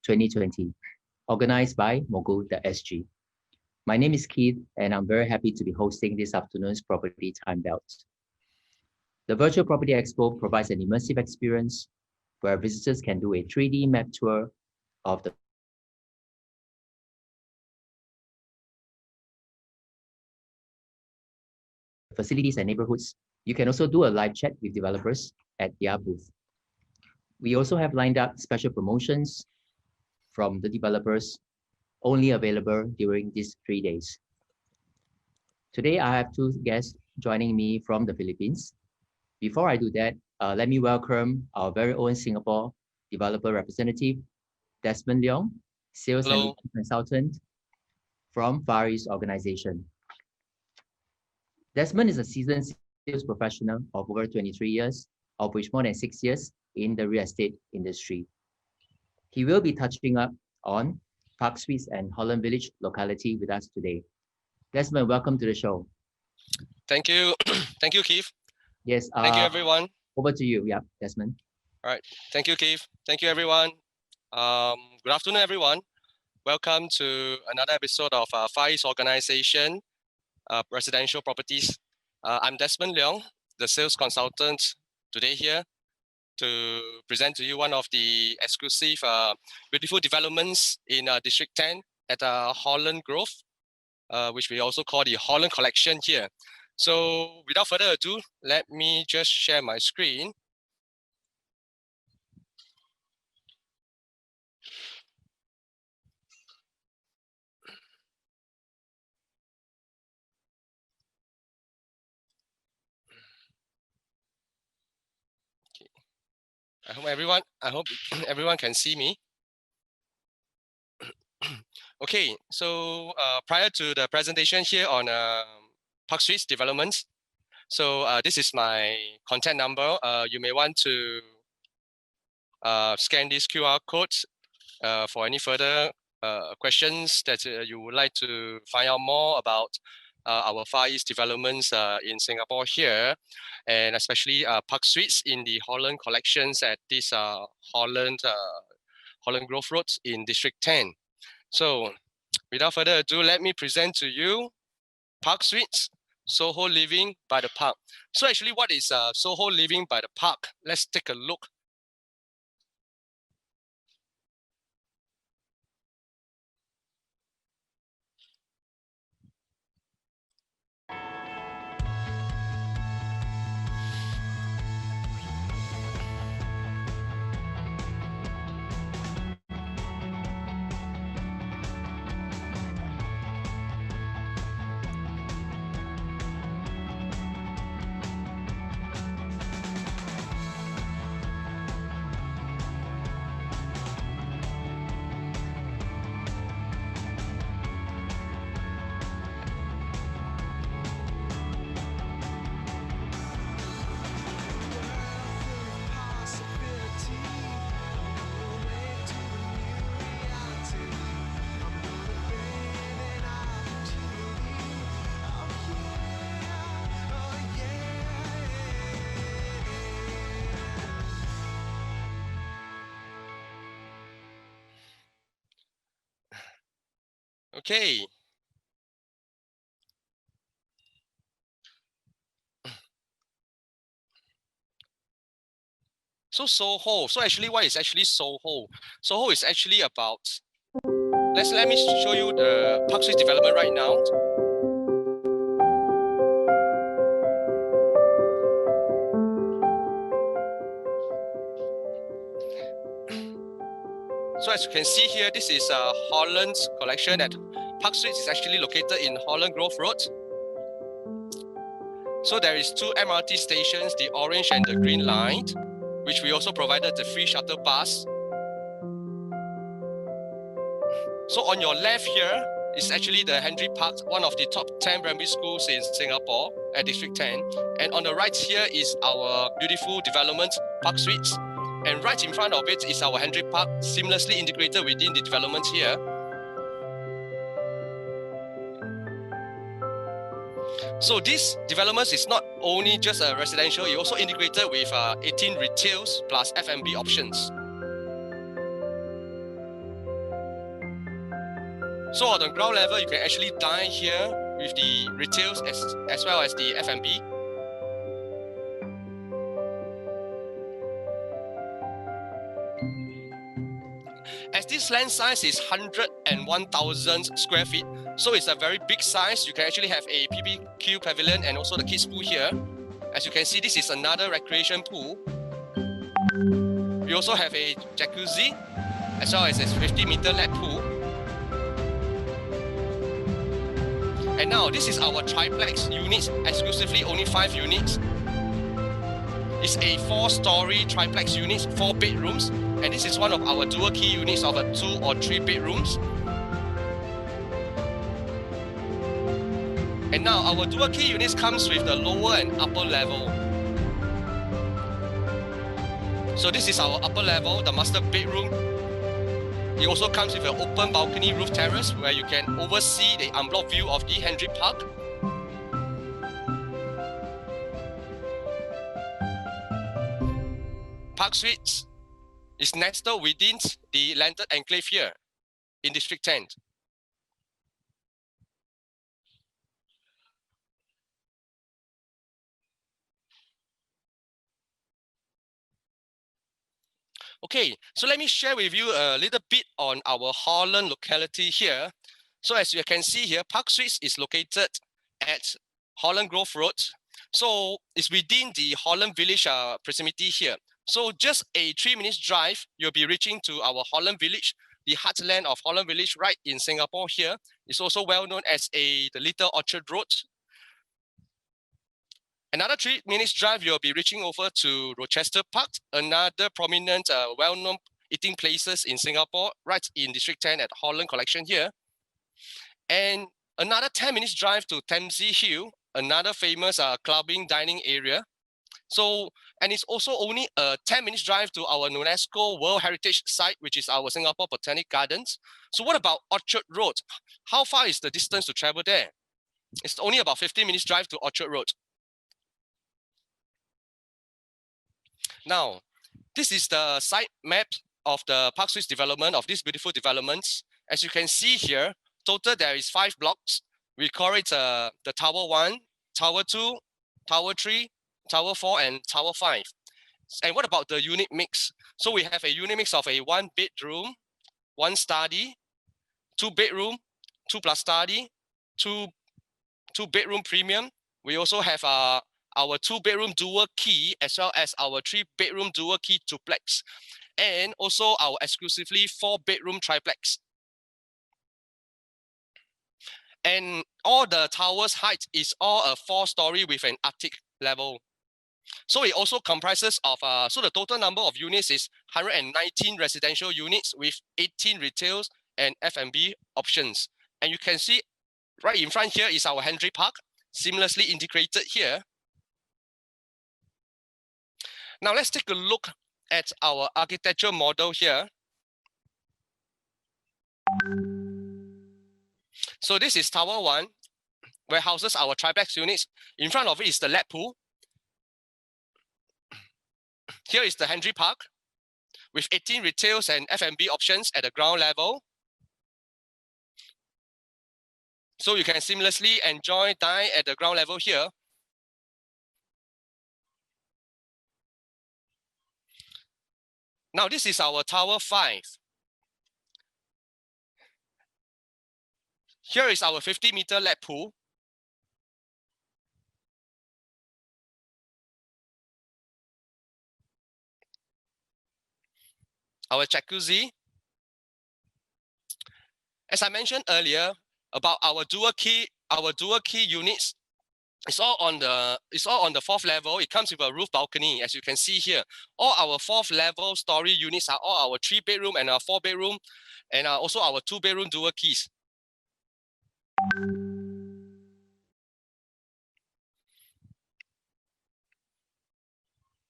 2020, organized by Mogul.sg. My name is Keith, and I'm very happy to be hosting this afternoon's Property Time Belt. The Virtual Property Expo provides an immersive experience where visitors can do a 3D map tour of the facilities and neighborhoods. You can also do a live chat with developers at their booth. We also have lined up special promotions from the developers, only available during these 3 days. Today, I have two guests joining me from the Philippines. Before I do that, let me welcome our very own Singapore developer representative, Desmond Leong, sales and consultant from Far East organization. Desmond is a seasoned sales professional of over 23 years, of which more than 6 years in the real estate industry. He will be touching up on Parksuites and Holland Village locality with us today. Desmond, welcome to the show. Thank you. Thank you, Keith. Yes. Thank you, everyone. Over to you. Yeah, Desmond. All right. Thank you, Keith. Thank you, everyone. Good afternoon, everyone. Welcome to another episode of Far East Organization Residential Properties. I'm Desmond Leong, the sales consultant today here to present to you one of the exclusive beautiful developments in District 10 at Holland Grove, which we also call the Holland Collection here. So without further ado, let me just share my screen. I hope everyone can see me. Okay, so prior to the presentation here on Parksuites developments, so this is my contact number. You may want to scan this QR code for any further questions that you would like to find out more about our Far East developments in Singapore here, and especially Parksuites in the Holland collections at this Holland Grove Road in District 10. So without further ado, let me present to you Parksuites, Soho Living by the Park. So actually, what is Soho Living by the Park? Let's take a look. Okay. So Soho. So actually, what is actually Soho? Soho is actually about. Let me show you the Parksuites development right now. So as you can see here, this is Holland's collection at Parksuites is actually located in Holland Grove Road. So there is 2 MRT stations, the orange and the green line, which we also provided the free shuttle bus. So on your left here is actually the Henry Park, one of the top 10 primary schools in Singapore at District 10. And on the right here is our beautiful development, Parksuites. And right in front of it is our Henry Park, seamlessly integrated within the development here. So this development is not only just a residential, it also integrated with 18 retails plus F&B options. So on the ground level, you can actually dine here with the retails as well as the F&B. As this land size is 101,000 square feet, so it's a very big size. You can actually have a BBQ pavilion and also the kids pool here. As you can see, this is another recreation pool. We also have a jacuzzi as well as a 50-meter lap pool. And now this is our triplex units, exclusively only 5 units. It's a 4-story triplex unit, 4 bedrooms, and this is one of our dual key units of a 2 or 3 bedrooms. And now our dual key units comes with the lower and upper level. So this is our upper level, the master bedroom. It also comes with an open balcony roof terrace where you can oversee the unblocked view of the Henry Park. Parksuites is nestled within the landed enclave here in District 10. Okay, so let me share with you a little bit on our Holland locality here. So as you can see here, Parksuites is located at Holland Grove Road. So it's within the Holland Village proximity here. So just a 3 minutes drive, you'll be reaching to our Holland Village, the heartland of Holland Village right in Singapore here. It's also well known as the Little Orchard Road. Another 3 minutes drive, you'll be reaching over to Rochester Park, another prominent, well-known eating places in Singapore, right in District 10 at Holland Collection here. And another 10 minutes drive to Thamesy Hill, another famous clubbing dining area. So, and it's also only a 10 minutes drive to our UNESCO World Heritage Site, which is our Singapore Botanic Gardens. So what about Orchard Road? How far is the distance to travel there? It's only about 15 minutes drive to Orchard Road. Now, this is the site map of the Parksuites development of these beautiful developments. As you can see here, total there is 5 blocks. We call it the Tower 1, Tower 2, Tower 3, Tower 4, and Tower 5. And what about the unit mix? So we have a unit mix of a 1 bedroom, 1 study, 2 bedroom, 2 plus study, 2 bedroom premium. We also have our 2 bedroom dual key as well as our 3 bedroom dual key duplex, and also our exclusively 4 bedroom triplex. And all the towers height is all a 4-story with an attic level. So it also comprises of, so the total number of units is 119 residential units with 18 retails and F&B options. And you can see right in front here is our Henry Park, seamlessly integrated here. Now let's take a look at our architecture model here. So this is Tower 1, where houses our triplex units. In front of it is the lap pool. Here is the Henry Park with 18 retails and F&B options at the ground level. So you can seamlessly enjoy dine at the ground level here. Now this is our Tower 5. Here is our 50-meter lap pool. Our jacuzzi. As I mentioned earlier about our dual key units, it's all on the 4th level. It comes with a roof balcony, as you can see here. All our 4th level story units are all our 3 bedroom and our 4 bedroom, and also our 2 bedroom dual keys.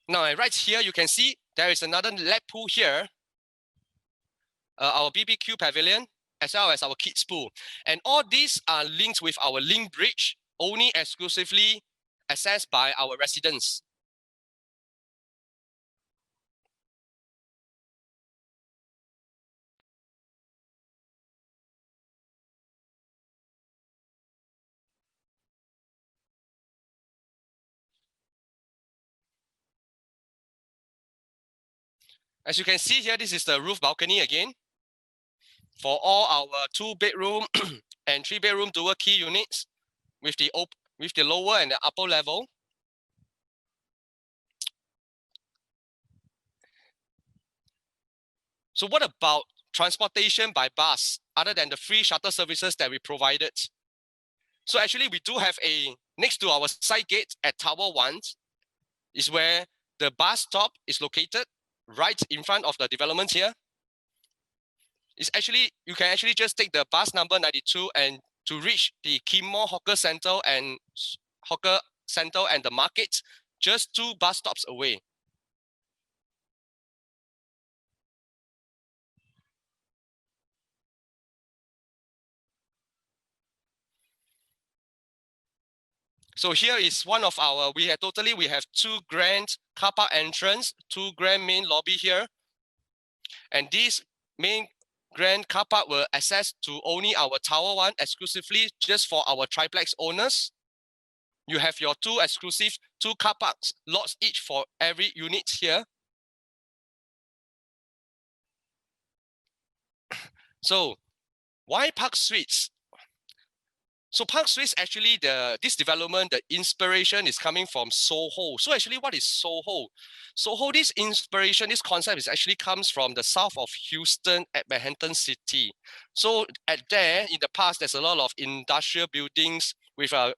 Now, right here, you can see there is another lap pool here, our BBQ pavilion, as well as our kids pool. And all these are linked with our link bridge, only exclusively accessed by our residents. As you can see here, this is the roof balcony again for all our 2-bedroom and 3-bedroom dual key units with the lower and the upper level. So what about transportation by bus other than the free shuttle services that we provided? So actually we do have next to our side gate at Tower 1 is where the bus stop is located right in front of the development here. It's actually, you can actually just take the bus number 92 and to reach the Kim Mall Hawker Center and the market, just 2 bus stops away. So here is one of our, we have 2 grand car park entrance, 2 grand main lobby here. And this main grand car park will access to only our Tower 1 exclusively just for our triplex owners. You have your 2 exclusive 2 car parks lots each for every unit here. So why Parksuites? So Parksuites actually, this development, the inspiration is coming from Soho. So actually, what is Soho? Soho, this inspiration, this concept is actually comes from the south of Houston at Manhattan City. So at there, in the past, there's a lot of industrial buildings with a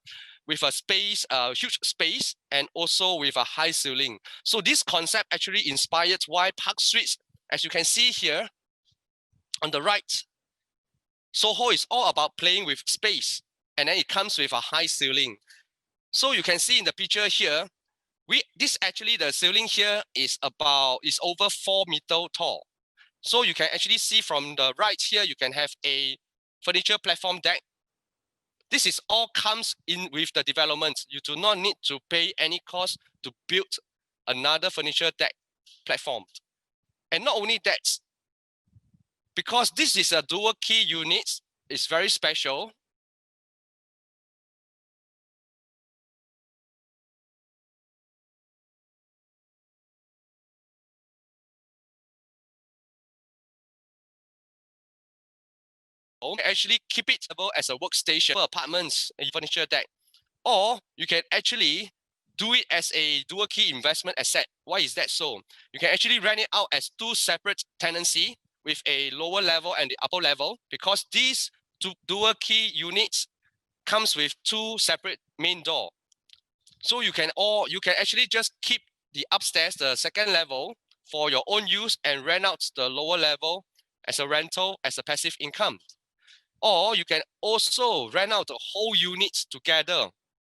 space, huge space, and also with a high ceiling. So this concept actually inspired why Parksuites, as you can see here on the right, Soho is all about playing with space. And then it comes with a high ceiling. So you can see in the picture here, the ceiling here is over 4 meters tall. So you can actually see from the right here, you can have a furniture platform deck. This is all comes in with the development. You do not need to pay any cost to build another furniture deck platform. And not only that, because this is a dual key unit, it's very special. Actually keep it as a workstation for apartments and furniture deck, or you can actually do it as a dual key investment asset. Why is that so? You can actually rent it out as 2 separate tenancy with a lower level and the upper level, because these 2 dual key units comes with 2 separate main door. So you can actually just keep the upstairs, the second level, for your own use and rent out the lower level as a rental, as a passive income. Or you can also rent out the whole units together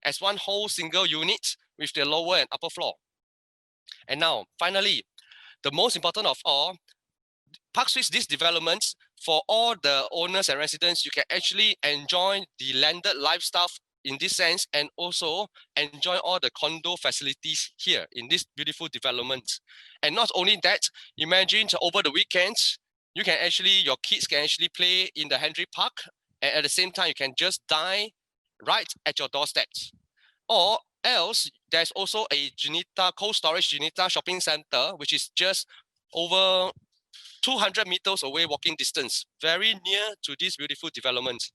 as one whole single unit with the lower and upper floor. And now, finally, the most important of all, Parksuites, this development, for all the owners and residents, you can actually enjoy the landed lifestyle in this sense, and also enjoy all the condo facilities here in this beautiful development. And not only that, imagine over the weekends, your kids can actually play in the Henry Park, and at the same time, you can just dine right at your doorstep. Or else, there's also a Cold Storage Junita shopping center, which is just over 200 meters away walking distance, very near to this beautiful development.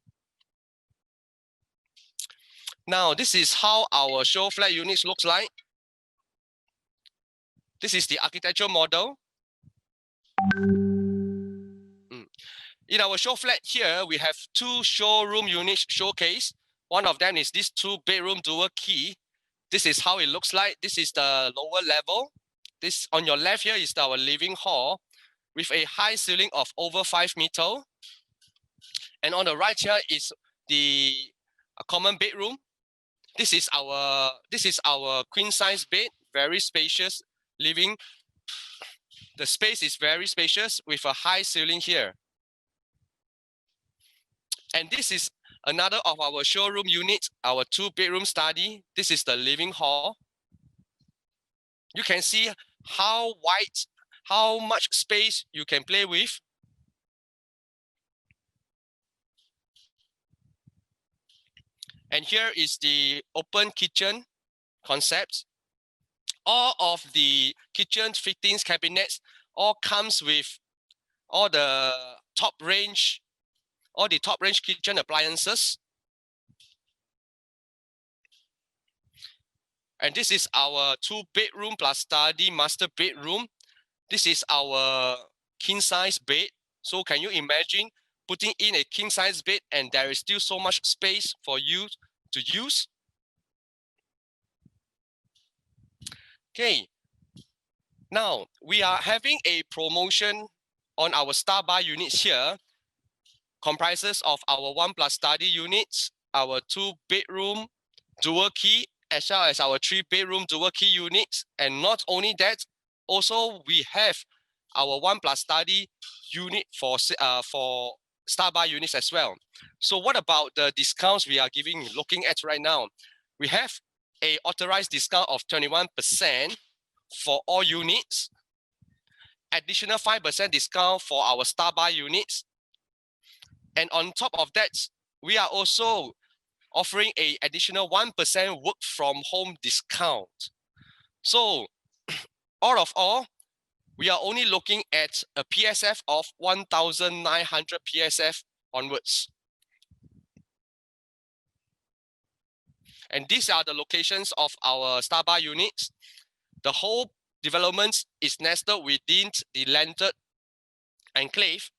Now, this is how our show flat units looks like. This is the architectural model. In our show flat here, we have 2 showroom units showcase. One of them is this 2-bedroom dual key. This is how it looks like. This is the lower level. This on your left here is our living hall with a high ceiling of over 5 meters. And on the right here is the common bedroom. This is our queen size bed, very spacious living. The space is very spacious with a high ceiling here. And this is another of our showroom units, our 2-bedroom study. This is the living hall. You can see how wide, how much space you can play with. And here is the open kitchen concept. All of the kitchen fittings cabinets all comes with all the top range kitchen appliances. And this is our 2-bedroom plus study master bedroom. This is our king size bed. So can you imagine putting in a king size bed and there is still so much space for you to use? Okay. Now we are having a promotion on our Star Bar units here, comprises of our 1+ study units, our 2-bedroom dual key, as well as our 3-bedroom dual key units. And not only that, also we have our 1+ study unit for Star Bar units as well. So what about the discounts we are looking at right now? We have a authorized discount of 21% for all units, additional 5% discount for our Star Bar units. And on top of that, we are also offering an additional 1% work from home discount. So all of all, we are only looking at a PSF of 1,900 PSF onwards. And these are the locations of our Star Bar units. The whole development is nested within the landed enclave.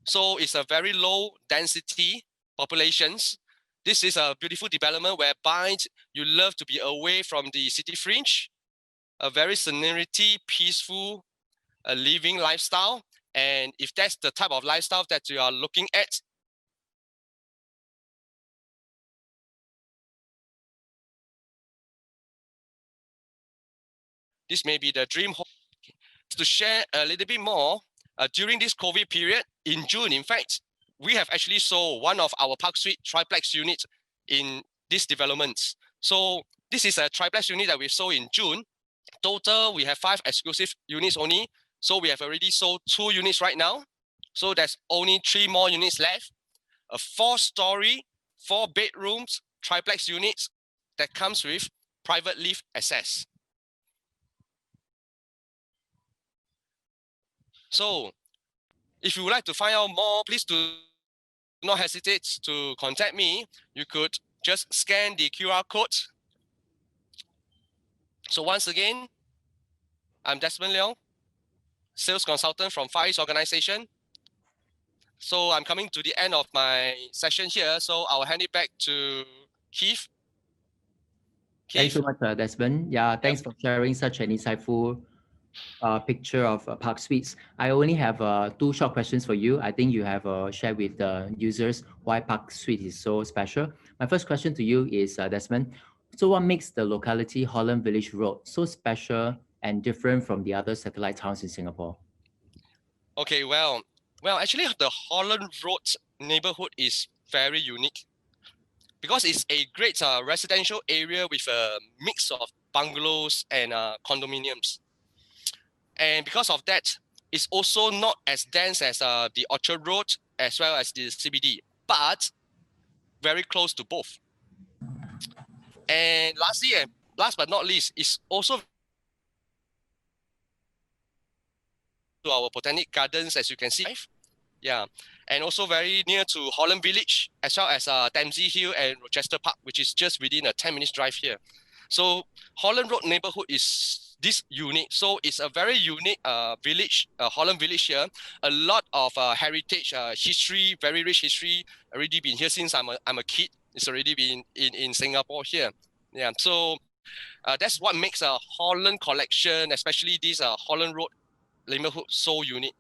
So it's a very low density populations. This is a beautiful development whereby you love to be away from the city fringe, a very serenity, peaceful living lifestyle. And if that's the type of lifestyle that you are looking at, this may be the dream home. To share a little bit more, during this COVID period, in June, in fact, we have actually sold one of our Parksuite triplex units in this development. So this is a triplex unit that we sold in June. Total, we have 5 exclusive units only. So we have already sold 2 units right now. So there's only 3 more units left. A 4-story, 4 bedrooms, triplex units that comes with private lift access. So if you would like to find out more, please do not hesitate to contact me. You could just scan the QR code. So once again, I'm Desmond Leong, sales consultant from Far East Organization. So I'm coming to the end of my session here. So I'll hand it back to Keith. Thanks so much, Desmond. Yeah, thanks for sharing such an insightful picture of Parksuites. I only have 2 short questions for you. I think you have shared with the users why Parksuite is so special. My first question to you is, Desmond, so what makes the locality Holland Village Road so special and different from the other satellite towns in Singapore? Okay, well, actually the Holland Road neighborhood is very unique because it's a great residential area with a mix of bungalows and condominiums. And because of that, it's also not as dense as the Orchard Road as well as the CBD, but very close to both. And lastly, and last but not least, it's also to our botanic gardens, as you can see. Yeah, and also very near to Holland Village, as well as Dempsey Hill and Rochester Park, which is just within a 10-minute drive here. So Holland Road neighborhood is this unique. So it's a very unique village, Holland Village here. A lot of heritage, history, very rich history. Already been here since I'm a kid. It's already been in Singapore here. Yeah, so that's what makes a Holland collection, especially this Holland Road neighborhood, so unique.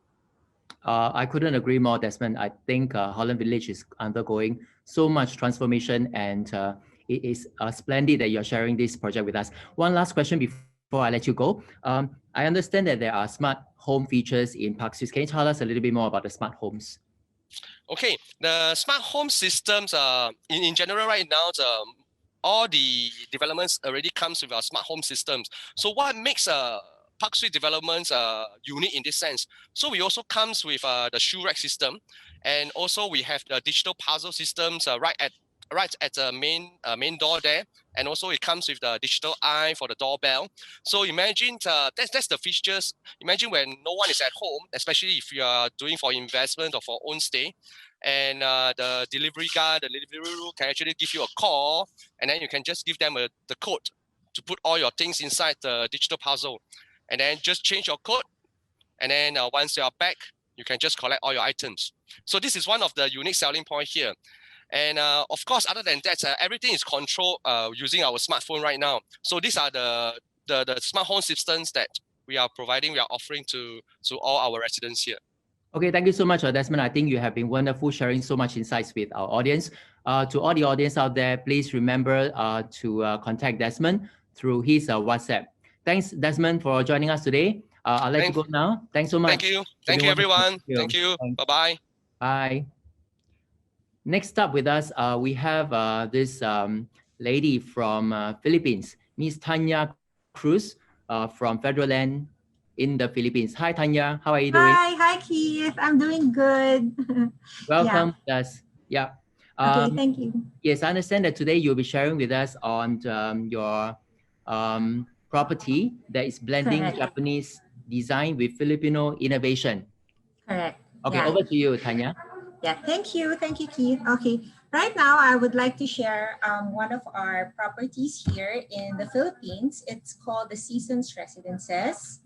I couldn't agree more, Desmond. I think Holland Village is undergoing so much transformation, and it is splendid that you're sharing this project with us. One last question before I let you go. I understand that there are smart home features in Parksuites. Can you tell us a little bit more about the smart homes? Okay, the smart home systems, in general right now, all the developments already comes with our smart home systems. So what makes Parksuite developments unique in this sense? So we also comes with the shoe rack system, and also we have the digital puzzle systems right at right at the main door there, and also it comes with the digital eye for the doorbell. So imagine that's the features. Imagine when no one is at home, especially if you are doing for investment or for own stay, and the delivery guy, the delivery room can actually give you a call, and then you can just give them the code to put all your things inside the digital puzzle, and then just change your code, and then once you are back, you can just collect all your items. So this is one of the unique selling point here. And of course, other than that, everything is controlled using our smartphone right now. So these are the smart home systems that we are providing, we are offering to all our residents here. Okay, thank you so much, Desmond. I think you have been wonderful sharing so much insights with our audience. To all the audience out there, please remember to contact Desmond through his WhatsApp. Thanks, Desmond, for joining us today. I'll let you go now. Thanks so much. Thank you, everyone. Thank you. Thanks. Bye-bye. Bye. Next up with us, we have this lady from Philippines, Miss Tanya Cruz from Federal Land in the Philippines. Hi, Tanya. How are you doing? Hi, Keith. I'm doing good. Welcome, yes. Yeah. Okay, thank you. Yes, I understand that today you'll be sharing with us on your property that is blending Correct. Japanese design with Filipino innovation. Correct. Okay, yeah. over to you, Tanya. Yeah, thank you, Keith. Okay, right now I would like to share one of our properties here in the Philippines. It's called the Seasons Residences.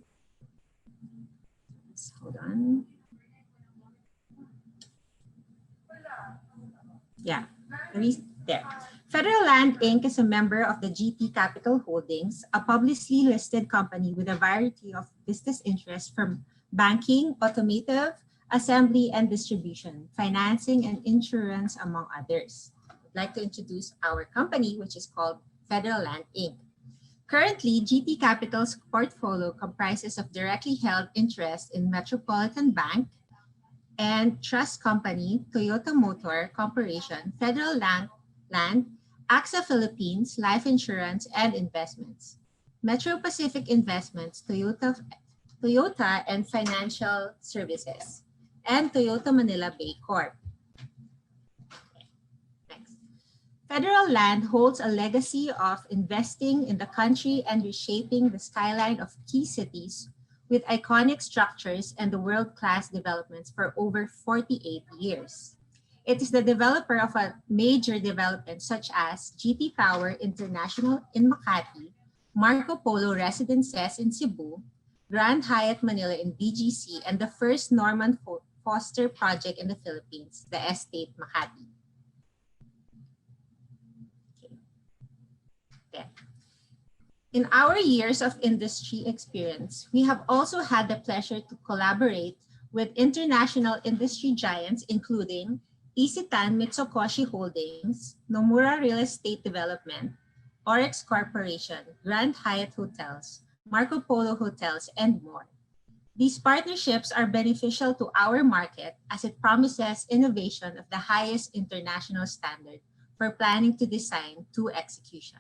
Hold on. Yeah, there. Federal Land Inc. is a member of the GT Capital Holdings, a publicly listed company with a variety of business interests from banking, automotive, assembly and distribution, financing and insurance, among others. I'd like to introduce our company, which is called Federal Land Inc. Currently, GT Capital's portfolio comprises of directly held interests in Metropolitan Bank and Trust Company, Toyota Motor Corporation, Federal Land, AXA Philippines, Life Insurance and Investments, Metro Pacific Investments, Toyota and Financial Services, and Toyota Manila Bay Corp. Next. Federal Land holds a legacy of investing in the country and reshaping the skyline of key cities with iconic structures and the world-class developments for over 48 years. It is the developer of a major development such as GT Tower International in Makati, Marco Polo Residences in Cebu, Grand Hyatt Manila in BGC, and the first Norman Foster project in the Philippines, the Estate Makati. Okay. In our years of industry experience, we have also had the pleasure to collaborate with international industry giants, including Isitan Mitsukoshi Holdings, Nomura Real Estate Development, Oryx Corporation, Grand Hyatt Hotels, Marco Polo Hotels, and more. These partnerships are beneficial to our market as it promises innovation of the highest international standard for planning to design to execution.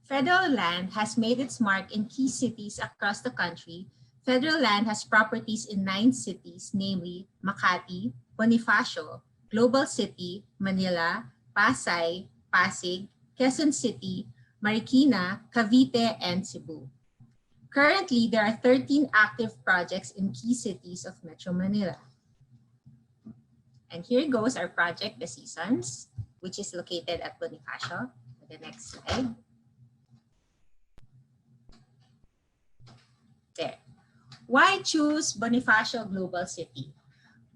Federal Land has made its mark in key cities across the country. Federal Land has properties in 9 cities, namely Makati, Bonifacio, Global City, Manila, Pasay, Pasig, Quezon City, Marikina, Cavite, and Cebu. Currently, there are 13 active projects in key cities of Metro Manila. And here goes our project, The Seasons, which is located at Bonifacio. The next slide. There. Why choose Bonifacio Global City?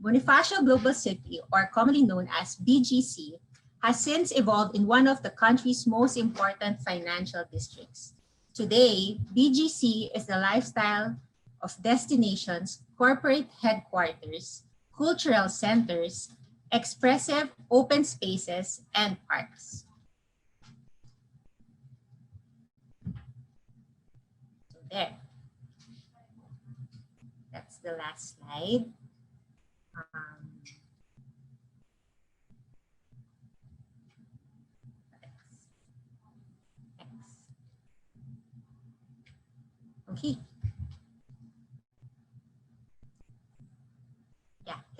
Bonifacio Global City, or commonly known as BGC, has since evolved in one of the country's most important financial districts. Today, BGC is the lifestyle of destinations, corporate headquarters, cultural centers, expressive open spaces, and parks. So there. That's the last slide. Okay.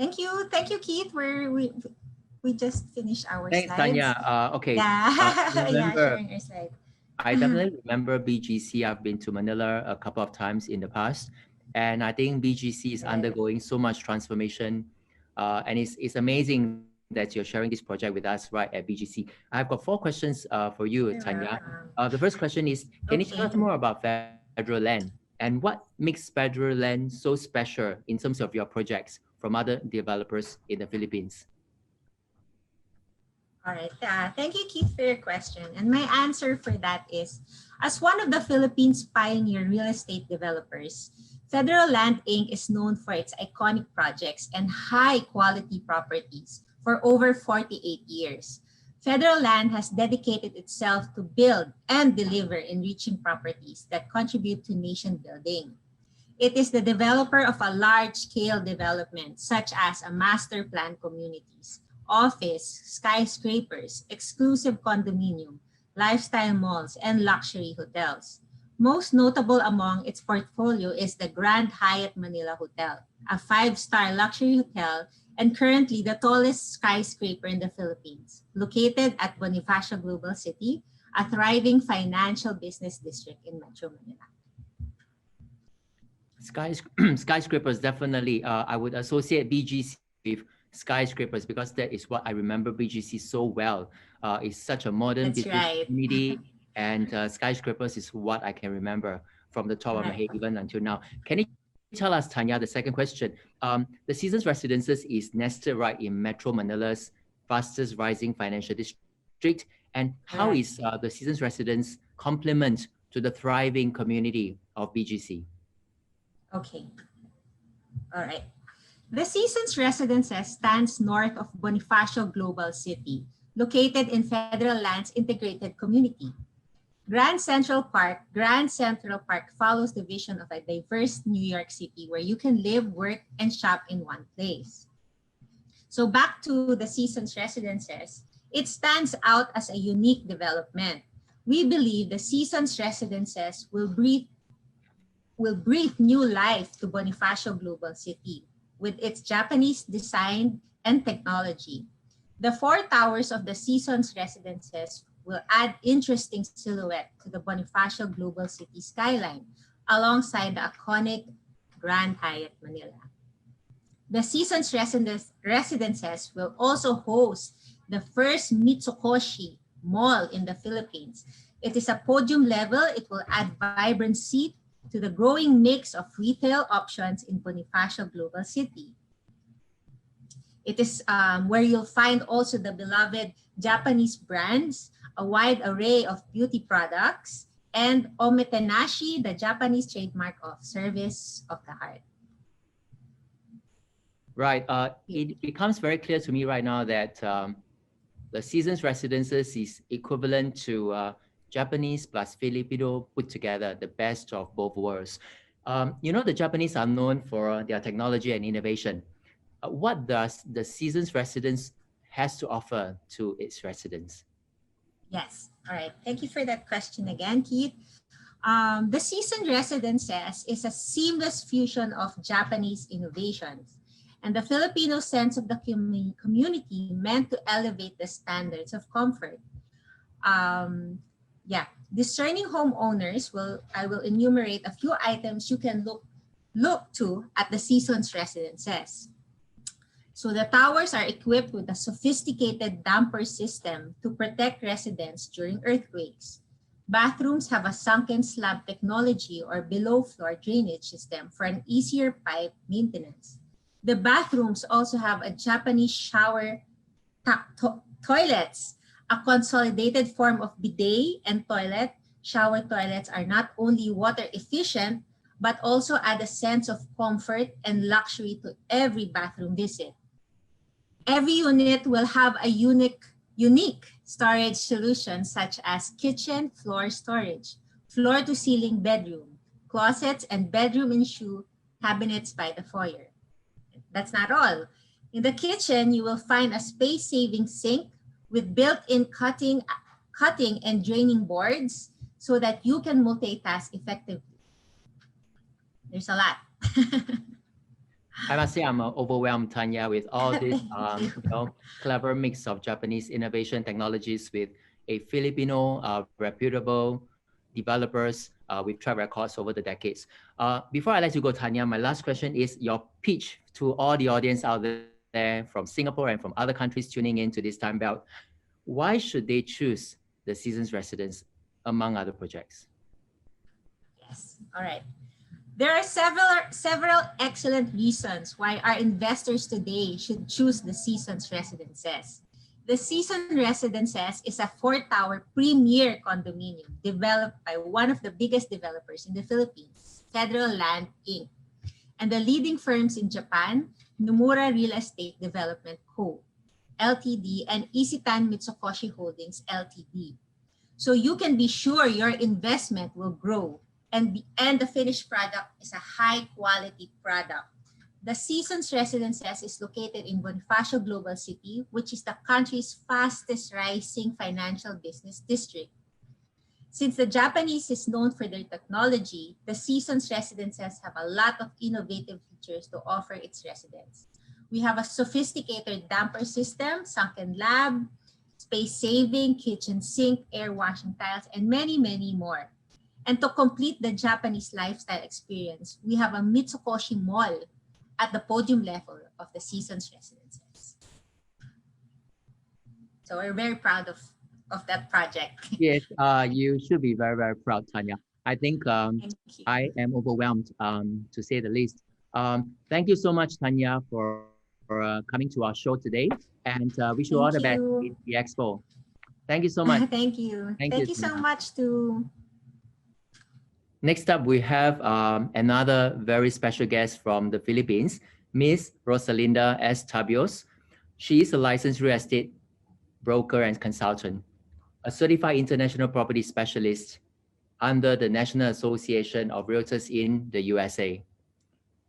Thank you. Thank you, Keith. We just finished our Thanks, slides. Tanya. Okay. Yeah, yeah, Remember, sharing our slide. I definitely remember BGC. I've been to Manila a couple of times in the past, and I think BGC is Right. undergoing so much transformation, and it's amazing that you're sharing this project with us right at BGC. I've got 4 questions for you, You're Tanya. welcome. The first question is, can you tell Okay. us more about federal land and what makes federal land so special in terms of your projects from other developers in the Philippines? All right. Thank you, Keith, for your question. And my answer for that is, as one of the Philippines' pioneer real estate developers, Federal Land Inc. is known for its iconic projects and high-quality properties for over 48 years. Federal Land has dedicated itself to build and deliver enriching properties that contribute to nation building. It is the developer of a large-scale development such as a master plan communities, office, skyscrapers, exclusive condominium, lifestyle malls, and luxury hotels. Most notable among its portfolio is the Grand Hyatt Manila Hotel, a 5-star luxury hotel and currently the tallest skyscraper in the Philippines, located at Bonifacio Global City, a thriving financial business district in Metro Manila. Skyscrapers, definitely. I would associate BGC with skyscrapers because that is what I remember BGC so well. It's such a modern That's business right. community, and skyscrapers is what I can remember from the top of my head even until now. Can you tell us, Tanya, the second question? The Seasons Residences is nested right in Metro Manila's fastest rising financial district. And how is Correct. the Seasons Residence complement to the thriving community of BGC? Okay. All right. The Seasons Residences stands north of Bonifacio Global City, located in Federal Land's integrated community. Grand Central Park follows the vision of a diverse New York City where you can live, work, and shop in one place. So back to the Seasons Residences, it stands out as a unique development. We believe the Seasons Residences will breathe new life to Bonifacio Global City with its Japanese design and technology. The 4 towers of the Seasons Residences will add interesting silhouette to the Bonifacio Global City skyline alongside the iconic Grand Hyatt Manila. The Seasons Residences will also host the first Mitsukoshi Mall in the Philippines. It is a podium level. It will add vibrancy to the growing mix of retail options in Bonifacio Global City. It is where you'll find also the beloved Japanese brands, a wide array of beauty products, and omotenashi, the Japanese trademark of service of the heart. Right. It becomes very clear to me right now that the Seasons Residences is equivalent to Japanese plus Filipino put together, the best of both worlds. The Japanese are known for their technology and innovation. What does the Seasons Residence has to offer to its residents? Yes. All right. Thank you for that question again, Keith. The Seasons Residences is a seamless fusion of Japanese innovations and the Filipino sense of the community meant to elevate the standards of comfort. Discerning homeowners I will enumerate a few items you can look to at the Seasons Residences. So the towers are equipped with a sophisticated damper system to protect residents during earthquakes. Bathrooms have a sunken slab technology or below floor drainage system for an easier pipe maintenance. The bathrooms also have a Japanese shower toilets, a consolidated form of bidet and toilet. Shower toilets are not only water efficient, but also add a sense of comfort and luxury to every bathroom visit. Every unit will have a unique storage solution such as kitchen floor storage, floor-to-ceiling bedroom, closets, and bedroom and shoe cabinets by the foyer. That's not all. In the kitchen, you will find a space-saving sink with built-in cutting and draining boards so that you can multitask effectively. There's a lot. I must say I'm overwhelmed, Tanya, with all this clever mix of Japanese innovation technologies with a Filipino reputable developers with track records over the decades. Before I let you go, Tanya, my last question is your pitch to all the audience out there from Singapore and from other countries tuning in to this time belt. Why should they choose the Seasons Residence among other projects? Yes. All right. There are several excellent reasons why our investors today should choose the Seasons Residences. The Seasons Residences is a 4-tower premier condominium developed by one of the biggest developers in the Philippines, Federal Land Inc., and the leading firms in Japan, Nomura Real Estate Development Co., Ltd., and Isitan Mitsukoshi Holdings, Ltd. So you can be sure your investment will grow, and the finished product is a high-quality product. The Seasons Residences is located in Bonifacio Global City, which is the country's fastest rising financial business district. Since the Japanese is known for their technology, the Seasons Residences have a lot of innovative features to offer its residents. We have a sophisticated damper system, sunken lab, space-saving, kitchen sink, air washing tiles, and many, many more. And to complete the Japanese lifestyle experience, we have a Mitsukoshi Mall at the podium level of the Seasons Residences. So we're very proud of that project. Yes, you should be very, very proud, Tanya. I think I am overwhelmed, to say the least. Thank you so much, Tanya, for coming to our show today, and wish you all the best in the Expo. Thank you so much. Thank you. Thank you so much too. Next up, we have another very special guest from the Philippines, Miss Rosalinda S. Tabios. She is a licensed real estate broker and consultant, a certified international property specialist under the National Association of Realtors in the USA.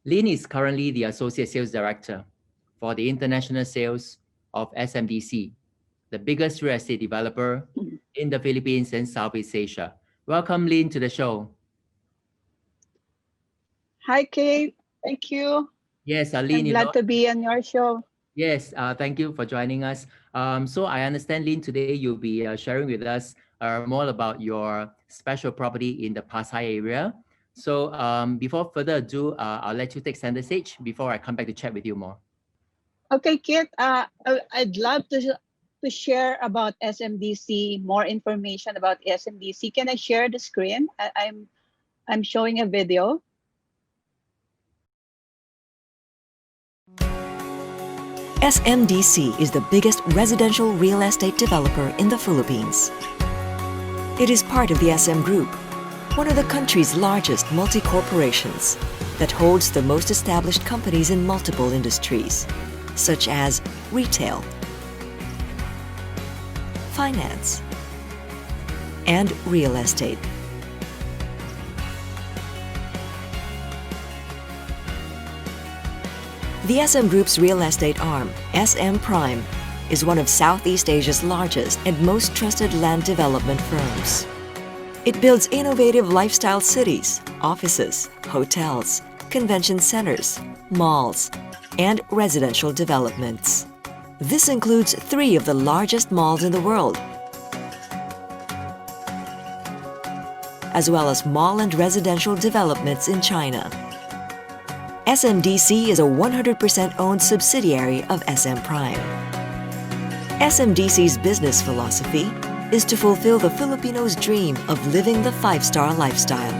Lynn is currently the Associate Sales Director for the international sales of SMDC, the biggest real estate developer in the Philippines and Southeast Asia. Welcome, Lynn, to the show. Hi, Kate. Thank you. Yes, Lynn, I'm glad to be on your show. Yes, thank you for joining us. So I understand, Lynn, today you'll be sharing with us more about your special property in the Pasay area. So before further ado, I'll let you take center stage before I come back to chat with you more. Okay, Kate, I'd love to share about SMDC, more information about SMDC. Can I share the screen? I'm showing a video. SMDC is the biggest residential real estate developer in the Philippines. It is part of the SM Group, one of the country's largest multi-corporations that holds the most established companies in multiple industries, such as retail, finance, and real estate. The SM Group's real estate arm, SM Prime, is one of Southeast Asia's largest and most trusted land development firms. It builds innovative lifestyle cities, offices, hotels, convention centers, malls, and residential developments. This includes 3 of the largest malls in the world, as well as mall and residential developments in China. SMDC is a 100% owned subsidiary of SM Prime. SMDC's business philosophy is to fulfill the Filipino's dream of living the 5-star lifestyle.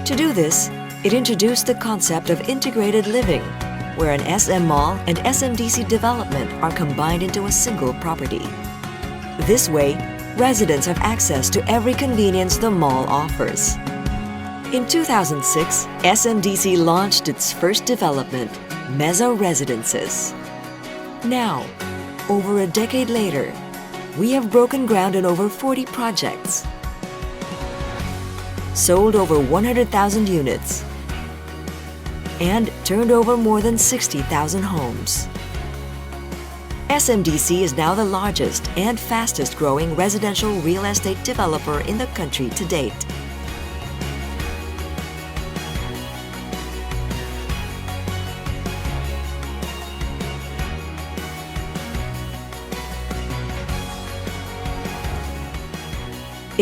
To do this, it introduced the concept of integrated living, where an SM mall and SMDC development are combined into a single property. This way, residents have access to every convenience the mall offers. In 2006, SMDC launched its first development, Mezzo Residences. Now, over a decade later, we have broken ground on over 40 projects, sold over 100,000 units, and turned over more than 60,000 homes. SMDC is now the largest and fastest growing residential real estate developer in the country to date.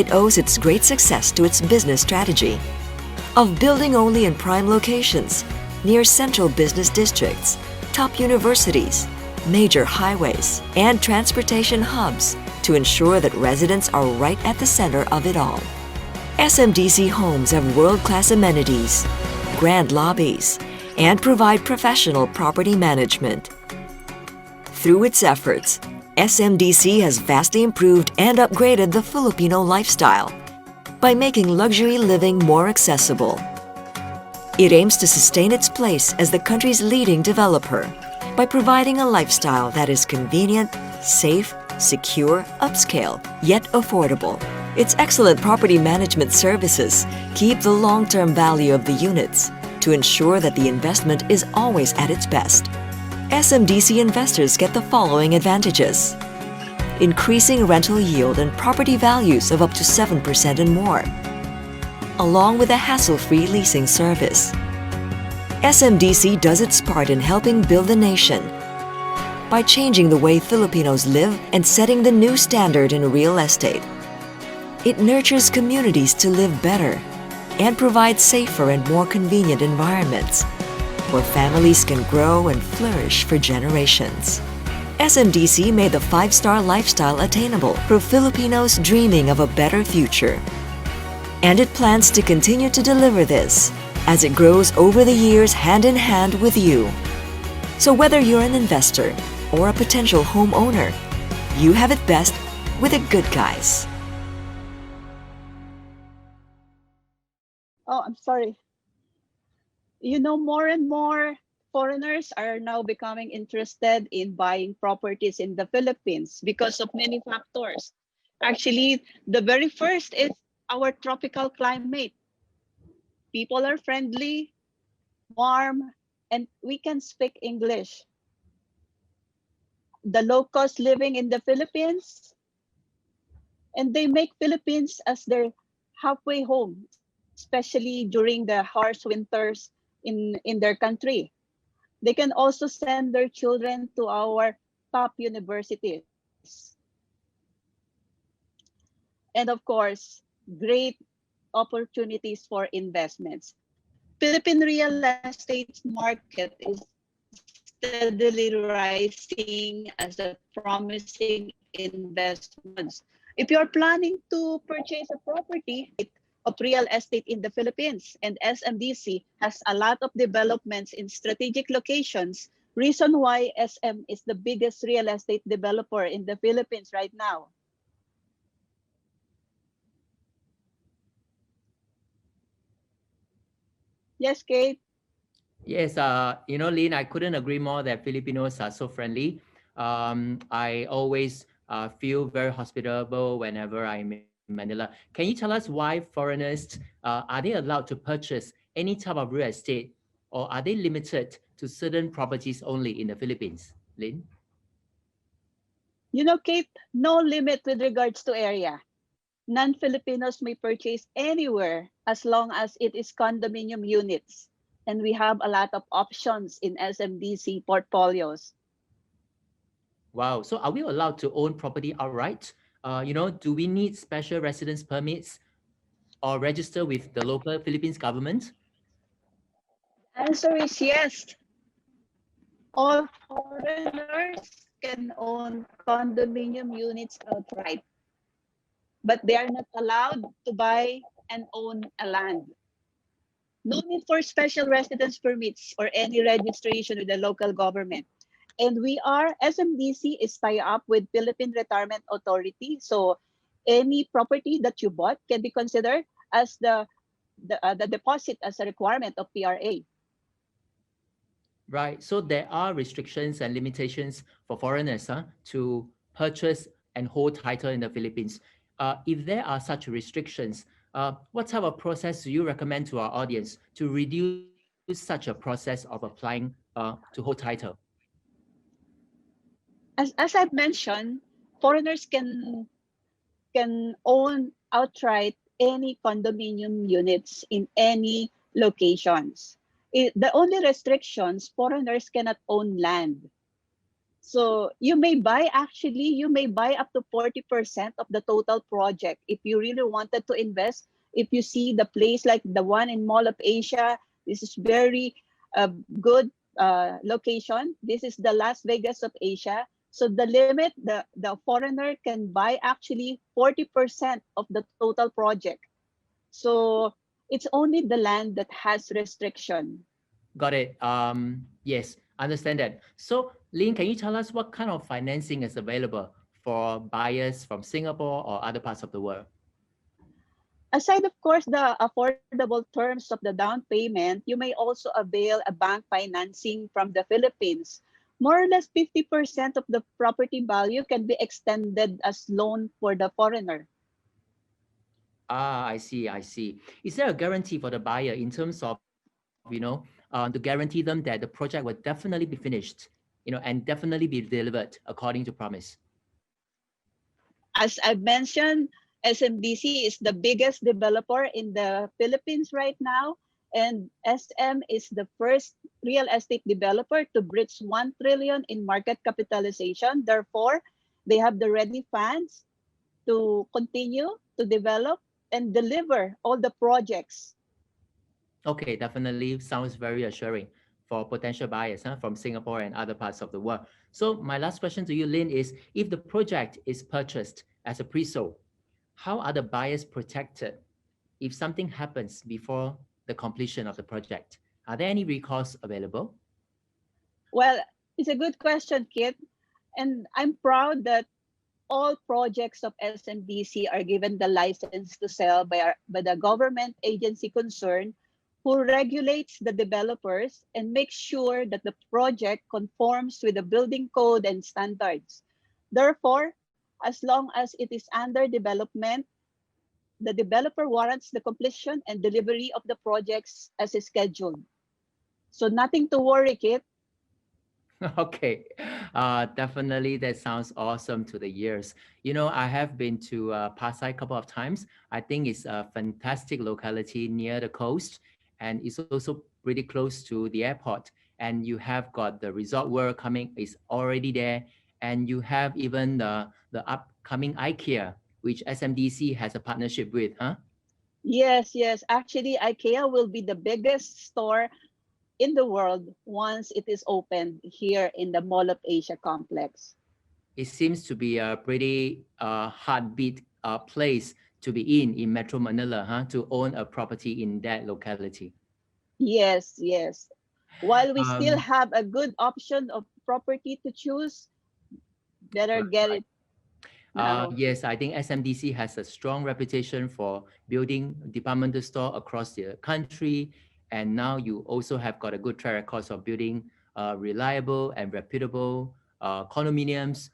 it owes its great success to its business strategy of building only in prime locations, near central business districts, top universities, major highways, and transportation hubs to ensure that residents are right at the center of it all. SMDC homes have world-class amenities, grand lobbies, and provide professional property management. Through its efforts, SMDC has vastly improved and upgraded the Filipino lifestyle by making luxury living more accessible. It aims to sustain its place as the country's leading developer by providing a lifestyle that is convenient, safe, secure, upscale, yet affordable. Its excellent property management services keep the long-term value of the units to ensure that the investment is always at its best. SMDC investors get the following advantages: increasing rental yield and property values of up to 7% and more, along with a hassle-free leasing service. SMDC does its part in helping build the nation by changing the way Filipinos live and setting the new standard in real estate. It nurtures communities to live better and provides safer and more convenient environments where families can grow and flourish for generations. SMDC made the 5-star lifestyle attainable for Filipinos dreaming of a better future. And it plans to continue to deliver this as it grows over the years hand in hand with you. So whether you're an investor or a potential homeowner, you have it best with the good guys. Oh, I'm sorry. You know, more and more foreigners are now becoming interested in buying properties in the Philippines because of many factors. Actually, the very first is our tropical climate. People are friendly, warm, and we can speak English. The locals living in the Philippines, and they make Philippines as their halfway home, especially during the harsh winters in their country. They can also send their children to our top universities. And of course, great opportunities for investments. Philippine real estate market is steadily rising as a promising investment. If you're planning to purchase a property of real estate in the Philippines, and SMDC has a lot of developments in strategic locations, reason why SM is the biggest real estate developer in the Philippines right now. Yes, Kate? Yes, Lynn, I couldn't agree more that Filipinos are so friendly. I always feel very hospitable whenever I'm in Manila. Can you tell us why foreigners are they allowed to purchase any type of real estate, or are they limited to certain properties only in the Philippines? Lynn? You know, Kate, no limit with regards to area. Non-Filipinos may purchase anywhere as long as it is condominium units. And we have a lot of options in SMDC portfolios. Wow. So are we allowed to own property outright? Do we need special residence permits or register with the local Philippines government? Answer is yes. All foreigners can own condominium units outright, but they are not allowed to buy and own a land. No need for special residence permits or any registration with the local government. And SMDC is tied up with Philippine Retirement Authority. So any property that you bought can be considered as the deposit as a requirement of PRA. Right. So there are restrictions and limitations for foreigners to purchase and hold title in the Philippines. If there are such restrictions, what type of process do you recommend to our audience to reduce such a process of applying to hold title? As I've mentioned, foreigners can own outright any condominium units in any locations. The only restrictions, foreigners cannot own land. So you may buy up to 40% of the total project if you really wanted to invest. If you see the place like the one in Mall of Asia, this is very good location. This is the Las Vegas of Asia. So the limit, the foreigner can buy actually 40% of the total project. So it's only the land that has restriction. Got it. Yes, understand that. So, Lynn, can you tell us what kind of financing is available for buyers from Singapore or other parts of the world? Aside, of course, the affordable terms of the down payment, you may also avail a bank financing from the Philippines. More or less 50% of the property value can be extended as loan for the foreigner. Ah, I see. Is there a guarantee for the buyer in terms of, to guarantee them that the project will definitely be finished, and definitely be delivered according to promise? As I've mentioned, SMDC is the biggest developer in the Philippines right now, and SM is the first real estate developer to breach 1 trillion in market capitalization. Therefore, they have the ready funds to continue to develop and deliver all the projects. Okay, definitely sounds very assuring for potential buyers from Singapore and other parts of the world. So my last question to you, Lynn, is if the project is purchased as a pre-sold, how are the buyers protected if something happens before the completion of the project? Are there any recourse available? Well, it's a good question, Kit. And I'm proud that all projects of SMDC are given the license to sell by the government agency concerned, who regulates the developers and makes sure that the project conforms with the building code and standards. Therefore, as long as it is under development, the developer warrants the completion and delivery of the projects as scheduled. So nothing to worry, Kit. Okay, definitely that sounds awesome to the ears. I have been to Pasay a couple of times. I think it's a fantastic locality near the coast, and it's also pretty close to the airport. And you have got the Resort World coming, is already there, and you have even the upcoming IKEA, which SMDC has a partnership with, huh? Yes. Actually, IKEA will be the biggest store in the world once it is opened here in the Mall of Asia complex. It seems to be a pretty heartbeat place to be in Metro Manila, huh? To own a property in that locality. Yes. While we still have a good option of property to choose, better get it now. Yes, I think SMDC has a strong reputation for building departmental store across the country. And now you also have got a good track record of building reliable and reputable condominiums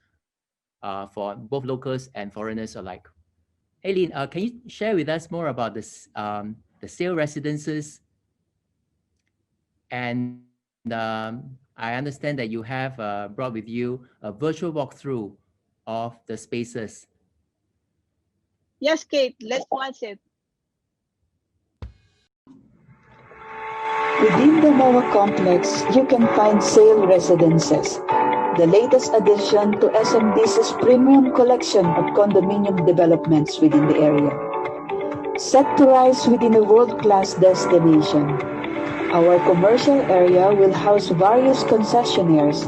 for both locals and foreigners alike. Aileen, can you share with us more about this, the sale residences? And I understand that you have brought with you a virtual walkthrough of the spaces. Yes, Kate, let's watch it. Within the MOA complex, you can find sale residences, the latest addition to SMDC's premium collection of condominium developments within the area. Set to rise within a world-class destination, our commercial area will house various concessionaires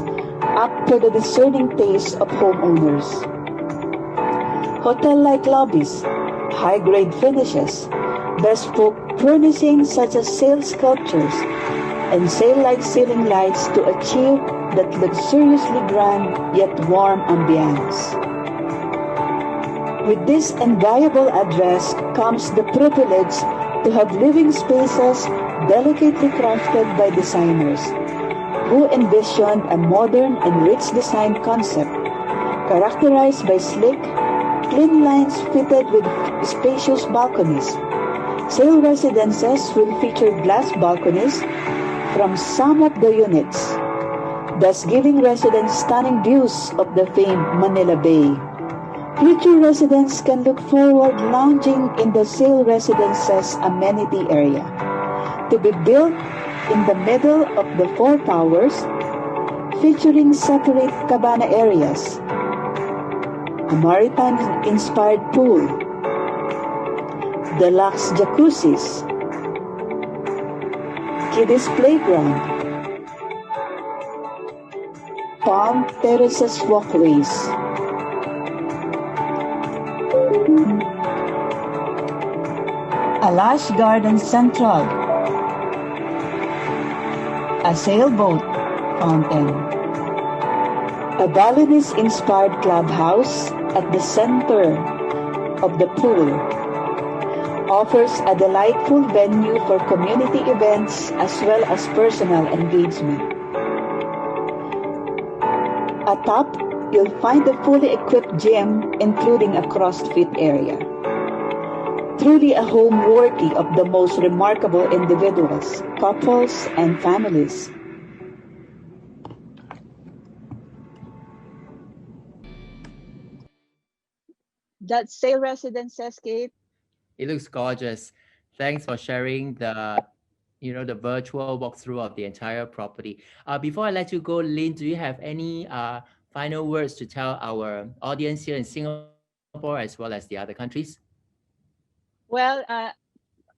up to the discerning taste of homeowners. Hotel-like lobbies, high-grade finishes, bespoke furnishings such as sail sculptures, and sail-like ceiling lights to achieve that luxuriously grand yet warm ambience. With this enviable address comes the privilege to have living spaces delicately crafted by designers who envisioned a modern and rich design concept characterized by sleek, clean lines fitted with spacious balconies. Sale residences will feature glass balconies from some of the units, thus giving residents stunning views of the famed Manila Bay. Future residents can look forward lounging in the sale residences amenity area. To be built in the middle of the four towers, featuring separate cabana areas, a maritime-inspired pool, deluxe jacuzzis, kiddies playground, palm terraces walkways, a lush garden central, a sailboat fountain, a Balinese-inspired clubhouse at the center of the pool offers a delightful venue for community events as well as personal engagement. Atop, you'll find a fully equipped gym, including a CrossFit area. Truly a home worthy of the most remarkable individuals, couples, and families. That's Sail Residences, Kate. It looks gorgeous. Thanks for sharing the the virtual walkthrough of the entire property. Before I let you go, Lynn, do you have any final words to tell our audience here in Singapore as well as the other countries? Well,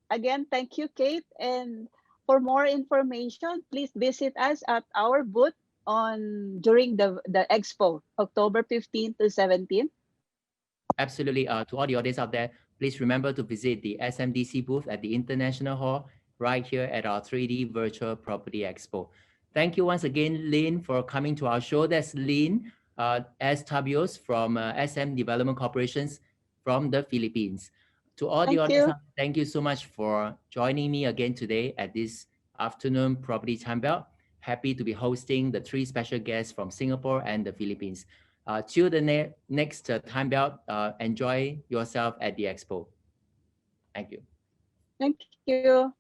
again, thank you, Kate. And for more information, please visit us at our booth during the Expo, October 15th to 17th. Absolutely. To all the audience out there, please remember to visit the SMDC booth at the International Hall right here at our 3D Virtual Property Expo. Thank you once again, Lynn, for coming to our show. That's Lynn as Tabios from SM Development Corporations from the Philippines. To all the audience, thank you so much for joining me again today at this afternoon Property Time Belt. Happy to be hosting the three special guests from Singapore and the Philippines. Till the next time belt, enjoy yourself at the Expo. Thank you. Thank you.